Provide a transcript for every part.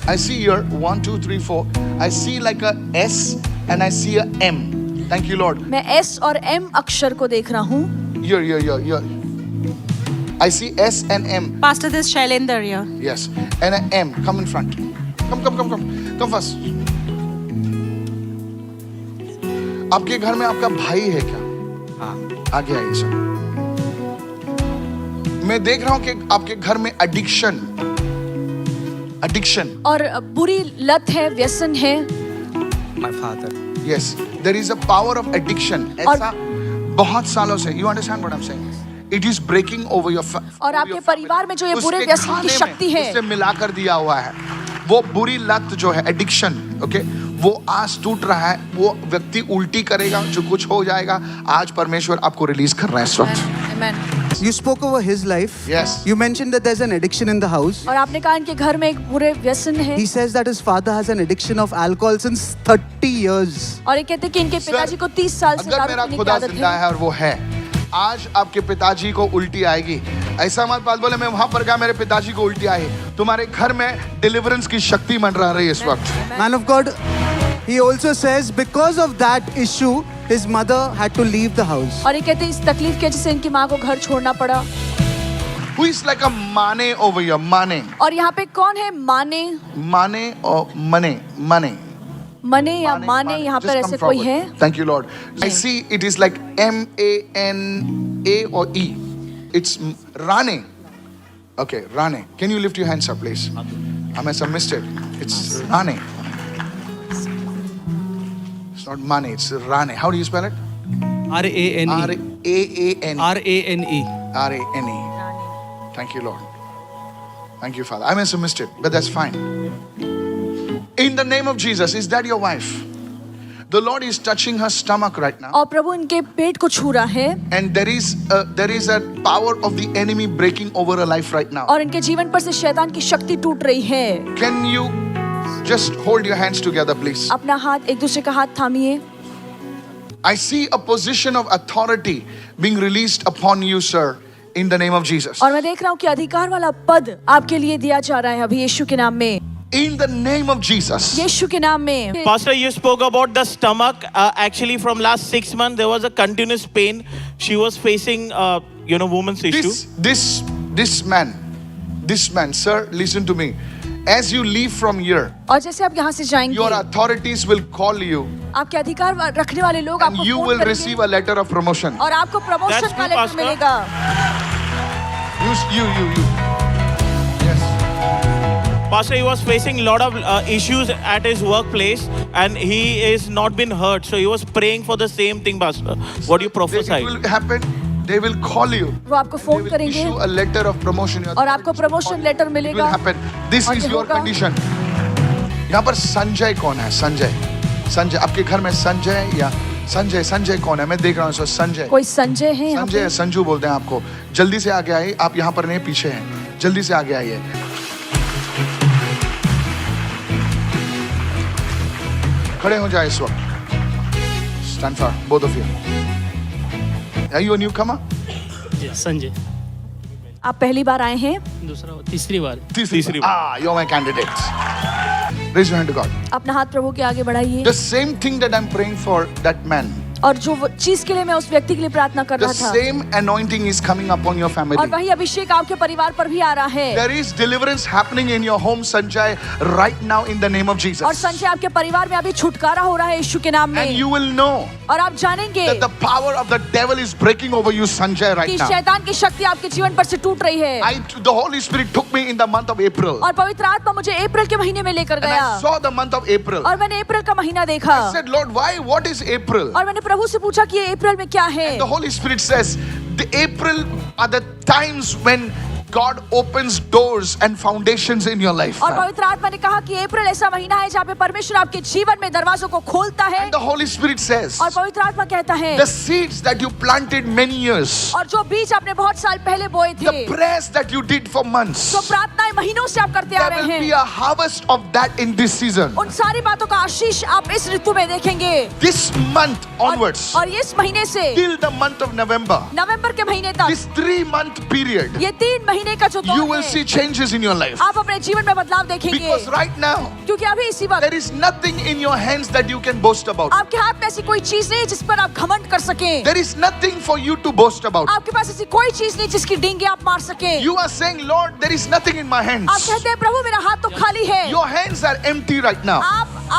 I see here 1, 2, 3, 4. I see like a S and I see a M. Thank you, Lord. मैं S और M अक्षर को देख रहा हूँ. Here. I see S and M. Pastor, this Shailendra here. Yes, and an M. Come in front. Come first. आपके घर में आपका भाई है क्या? हाँ. आगे आइए सर. मैं देख रहा हूं कि आपके घर में एडिक्शन और बुरी लत है, व्यसन है. My father. Yes, there is a power of addiction. ऐसा बहुत सालों से. You understand what I'm saying? It is breaking over your और आपके परिवार में जो ये बुरे व्यसन की शक्ति है, उससे मिला कर दिया हुआ है. वो बुरी लत जो है एडिक्शन, ओके, वो आज टूट रहा है. वो व्यक्ति उल्टी करेगा, जो कुछ हो जाएगा. आज परमेश्वर आपको रिलीज कर रहा है इस वक्त. Amen. You spoke over his life. Yes. You mentioned that there's an addiction in the house. और आपने कहा इनके घर में एक बुरे व्यसन है. He says that his father has an addiction of alcohol since 30 years. और ये कहते हैं कि इनके पिताजी को 30 साल से अगर दारू मेरा पीने की खुदा आदत जिंदा है. है और वो है, आज आपके पिताजी को उल्टी आएगी. ऐसा मत बात बोले मैं वहां पर गया मेरे पिताजी को उल्टी आई. तुम्हारे घर में डिलीवरेंस की शक्ति मंडरा रही है इस वक्त. Man of God, he also says because of that issue, his mother had to leave the house. और ये कहते हैं इस तकलीफ की वजह से इनकी माँ को घर छोड़ना पड़ा. Who is like a Mane over here? Mane. और यहाँ पे कौन है माने? Mane or Mane? Mane. मने या माने यहाँ पर ऐसे कोई है? Thank you, Lord. I see it is like M-A-N-A or E. It's Rane. Okay, Rane. Can you lift your hands up, please? I must have missed it. It's Rane. It's not Mane, it's Rane. How do you spell it? R-A-N-E. R-A-A-N. R-A-N-E. R-A-N-E. Thank you, Lord. Thank you, Father. I must have missed it, but that's fine. In the name of Jesus, is that your wife? The Lord is touching her stomach right now. और प्रभु इनके पेट को छू रहा है. And there is a power of the enemy breaking over her life right now. और इनके जीवन पर से शैतान की शक्ति टूट रही है. Can you just hold your hands together, please? अपना हाथ एक दूसरे का हाथ थामिए. I see a position of authority being released upon you, sir, in the name of Jesus. और मैं देख रहा हूँ कि अधिकार वाला पद आपके लिए दिया जा रहा है अभी यीशु के नाम में. In the name of Jesus. यीशु के नाम में. Pastor, you spoke about the stomach. Actually, from last 6 months, there was a continuous pain. She was facing, woman's issue. This man, sir, listen to me. As you leave from here, और जैसे आप यहाँ से जाएंगे, your authorities will call you, आपके अधिकार रखने वाले लोग and आपको you फोन will करेंगे, receive a letter of promotion. और आपको प्रमोशन That's का good, लेटर Pastor. मिलेगा. You. Yes. Pastor, he was facing a lot of issues at his workplace, and he is not been hurt. So he was praying for the same thing, Pastor. What do you It prophesy? will happen. They will call you. वो आपको They phone will करेंगे issue a letter of promotion. और आपको promotion letter It will मिलेगा. happen. This और is ये your होगा. condition. यहाँ पर संजय कौन है? संजय आपके घर में संजय या संजय कौन है? मैं देख रहा हूँ संजय. कोई संजय है यहाँ संजय पे? संजू बोलते हैं आपको. जल्दी से आगे आइए. आप यहाँ पर नहीं, पीछे हैं. जल्दी से आगे आइए. खड़े हो जाए इस वक्त. Stand for both of you. Are you a newcomer? Sanjay. आप पहली बार आए हैं? तीसरी बार. तीसरी बार. You're my candidate. Raise your hand to God. अपना हाथ प्रभु के आगे बढ़ाइए. The same thing that I'm praying for that man. और जो चीज के लिए मैं उस व्यक्ति के लिए प्रार्थना कर The रहा था, same anointing is coming upon your family. और वही अभिषेक आपके परिवार पर भी आ रहा है. There is deliverance happening in your home, Sanjay, right now in the name of और Jesus. संजय आपके परिवार में अभी छुटकारा हो रहा है यीशु के नाम And में. you will know और आप जानेंगे that the power of the devil is breaking over you, Sanjay, right कि now. शैतान की शक्ति आपके जीवन पर से टूट रही है. The Holy Spirit took me in the month of April. और पवित्र आत्मा मुझे अप्रैल के महीने में लेकर And गया. I saw the month of April. और मैंने अप्रैल का महीना देखा. I said, Lord, why? What is April? और मैंने प्रभु से पूछा कि ये अप्रैल में क्या है. The Holy Spirit says, the April are the times when God opens doors and foundations in your life. और पवित्र आत्मा ने कहा कि अप्रैल ऐसा महीना है जहाँ पे परमेश्वर आपके जीवन में दरवाजों को खोलता है. And the Holy Spirit says, और पवित्र आत्मा कहता है the seeds that you planted many years, और जो बीज आपने बहुत साल पहले बोए थे, the prayers that you did for months, जो प्रार्थनाएं महीनों से आप करते आ there रहे will be हैं, a harvest of that in this season. उन सारी बातों का आशीष आप इस ऋतु में देखेंगे. This month onwards, और इस महीने से till the month of November, नवंबर के महीने तक, this 3-month period, ये 3 महीने महीने का जो you दौर will है, see changes in your life. आप अपने जीवन में बदलाव देखेंगे। Because right now, क्योंकि अभी इसी वक्त there is nothing in your hands that you can boast about. आपके हाथ में ऐसी कोई चीज नहीं है जिस पर आप घमंड कर सकें। There is nothing for you to boast about. आपके पास ऐसी कोई चीज नहीं जिसकी डींगे आप मार सकें। You are saying, Lord, there is nothing in my आप hands. कहते हैं प्रभु मेरा हाथ तो खाली है। Your hands are empty right now.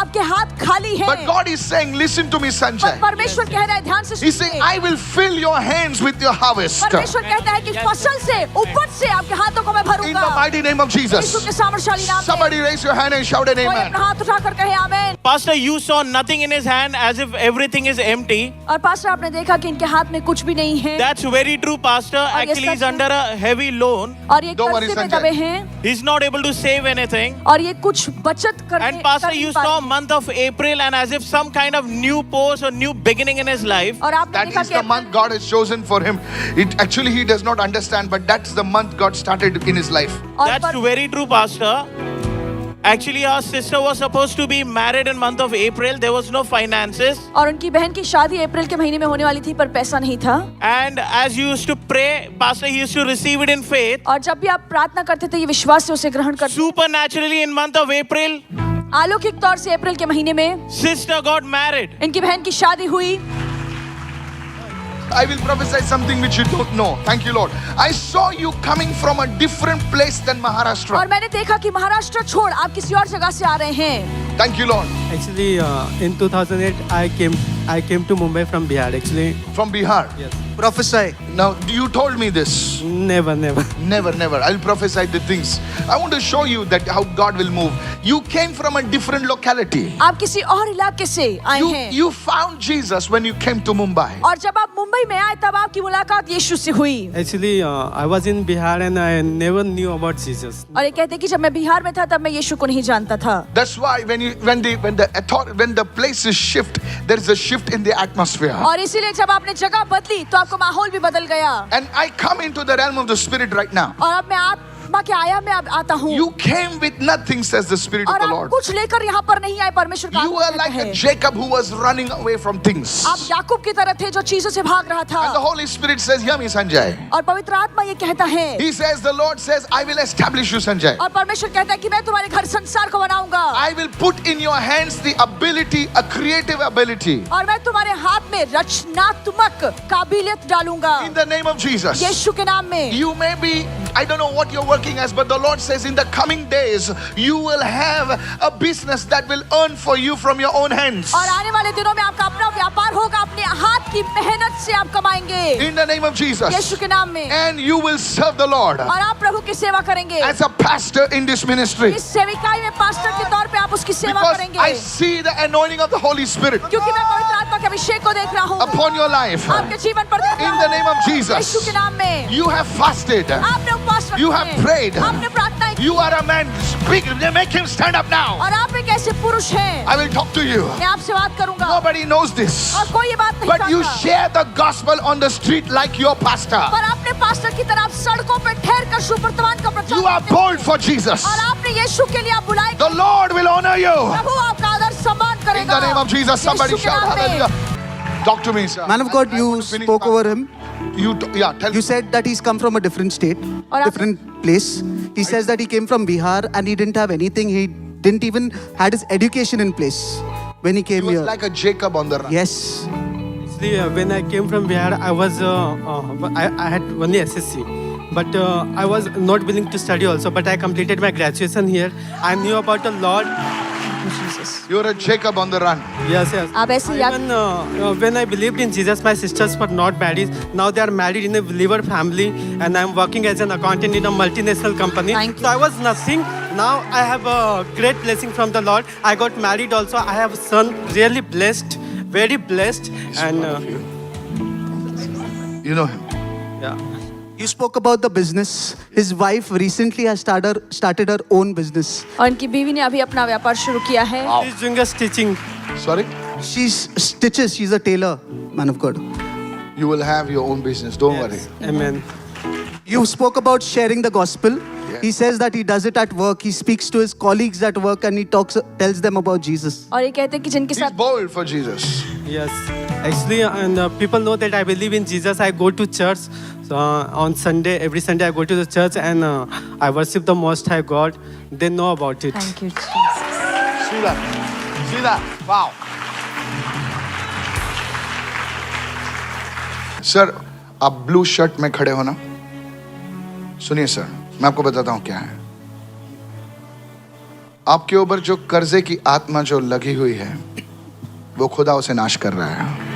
आपके हाथ खाली है। But God is saying, listen to me, पर Sanjay. परमेश्वर कह रहा है ध्यान से He's saying, सुनिए। I will fill your hands with your harvest. परमेश्वर कहता है कि फसल से उपज से आपके हाथों को मैं In the भरूंगा। mighty name of Yeshu Jesus. के सामर्थ्यशाली नाम में। Somebody raise your hand and shout an कोई amen. अपना हाथ उठाकर कहे आमेन। Pastor, you saw nothing in his hand as if everything is empty. और पास्टर आपने देखा कि इनके हाथ में कुछ भी नहीं है That's very true, Pastor. ये Actually, he's सच है। under a heavy loan. और ये Don't worry, कर्जे में Sanjay. दबे हैं He's not able to save anything. और ये कुछ बचत करने And Pastor, कर नहीं you पा saw रहे। month of April and as if some kind of new post or new beginning in his life. और आपने That देखा is the month God has chosen for him. It actually he does not understand, but that's the month God started in his life. और That's very true, Pastor. Actually, our sister was supposed to be married in month of April. There was no finances. और उनकी बहन की शादी अप्रैल के महीने में होने वाली थी पर पैसा नहीं था। And as you used to pray, Pastor, he used to receive it in faith. और जब भी आप प्रार्थना करते थे ये विश्वास से उसे ग्रहण करते। Supernaturally, in month of April, अलौकिक तौर से अप्रैल के महीने में sister got married. इनकी बहन की शादी हुई। I will prophesy something which you don't know. Thank you, Lord. I saw you coming from a different place than और Maharashtra. मैंने देखा कि महाराष्ट्र छोड़ आप किसी और जगह से आ रहे हैं। Thank you, Lord. Actually, in 2008, I came to Mumbai from Bihar. Actually, From Bihar. yes. Prophesy. Now, you told me this. Never. Never. I'll prophesy the things. I want to show you that how God will move. You came from a different locality. आप किसी और इलाके से आए हैं You found Jesus when you came to Mumbai. और जब आप मुंबई में आए तब आपकी मुलाकात यीशु से हुई। Actually, I was in Bihar and I never knew about Jesus. और ये कहते हैं कि जब मैं बिहार में था तब मैं यीशु को नहीं जानता था। That's why when the places shift, there is a shift in the atmosphere. और इसीलिए जब आपने जगह बदली तो आपको माहौल भी बदल गया। And I come into the realm of the spirit right now. और अब मैं आत्मा के आया में अब आता हूँ। You came with nothing, says the Spirit of और the आप Lord. कुछ लेकर यहाँ पर नहीं आए परमेश्वर का You आत्मा are like कहता a है। Jacob who was running away from things. आप याकूब की तरह थे जो चीजों से भाग रहा And the था। Holy Spirit says, hear me, Sanjay. और पवित्र आत्मा ये कहता है He says, the Lord says, I will establish you, Sanjay. और परमेश्वर कहता है कि मैं तुम्हारे घर संसार को बनाऊंगा I will put in your hands the ability, a creative ability. और मैं तुम्हारे हाथ में रचनात्मक काबिलियत डालूंगा In the name of Jesus. यीशु के नाम में। You may be, I don't know what you're working as, but the Lord says in the coming days, you will have a business that will earn for you from your own hands. और आने वाले दिनों में आपका अपना व्यापार होगा, अपने हाथ की मेहनत से आप कमाएंगे In the name of Jesus. यीशु के नाम में। And you will serve the Lord और आप प्रभु की सेवा करेंगे। as a pastor in this ministry. इस सेविकाई में पास्टर के तौर पे आप उसकी सेवा Because करेंगे I see the anointing of the Holy Spirit क्योंकि मैं पवित्र आत्मा के अभिषेक को देख रहा हूँ upon your life. आपके जीवन पर देख In रहा the name of हूँ Jesus. यीशु के नाम में। You have fasted. आपने उपवास You रखे have हैं। prayed. आपने प्रार्थना की You are a man. Speak. Make him stand up now. और आप एक ऐसे पुरुष हैं। I will talk to you. मैं आपसे बात करूंगा Nobody knows this. और कोई ये बात नहीं But you जानता। share the gospel on the street like your pastor. पर आपने पास्टर की तरह आप सड़कों पर ठहर कर सुवर्तमान का प्रचार You are करते हैं। bold for Jesus. और आपने यीशु के लिए आप बुलाए The Lord will honor you. प्रभु आपका आदर सम्मान In करेगा the name of Jesus, somebody यीशु के shout नाम में। hallelujah. Talk to me, sir. Man of God, I you want to finish spoke my- over him. Tell You me. said that he's come from a different state, और आप- different place. He says that he came from Bihar and he didn't have anything. He didn't even had his education in place when he He came was here. like a Jacob on the run. Yes. Actually, when I came from Bihar, I was I had only SSC, but I was not willing to study also. But I completed my graduation here. I knew about the Lord. You're a Jacob on the run. Yes. आप ऐसे याद Even when I believed in Jesus, my sisters were not married. Now they are married in a believer family, and I'm working as an accountant in a multinational company. Thank you. So I was nothing. Now I have a great blessing from the Lord. I got married also. I have a son, really blessed, very blessed, and You know him. yeah. You spoke about the business. His wife recently has started her own business. और इनकी बीवी ने अभी अपना व्यापार शुरू किया है। She's doing a stitching. Sorry? She's stitches. She's a tailor, man of God. You will have your own business. Don't worry. Amen. You spoke about sharing the gospel. Yeah. He says that he does it at work. He speaks to his colleagues at work and he tells them about Jesus. और ये कहते हैं कि जिनके He's साथ bold for Jesus. Yes. Actually, and people know that I believe in Jesus. I go to church on Sunday. Every Sunday, I go to the church and I worship the Most High God. They know about it. Thank you, Jesus. See that? See that? Wow. Sir, आप blue shirt में खड़े हो ना? सुनिए sir, मैं आपको बताता हूं क्या है। आपके ऊपर जो कर्जे की आत्मा जो लगी हुई है, वो खुदा उसे नाश कर रहा है।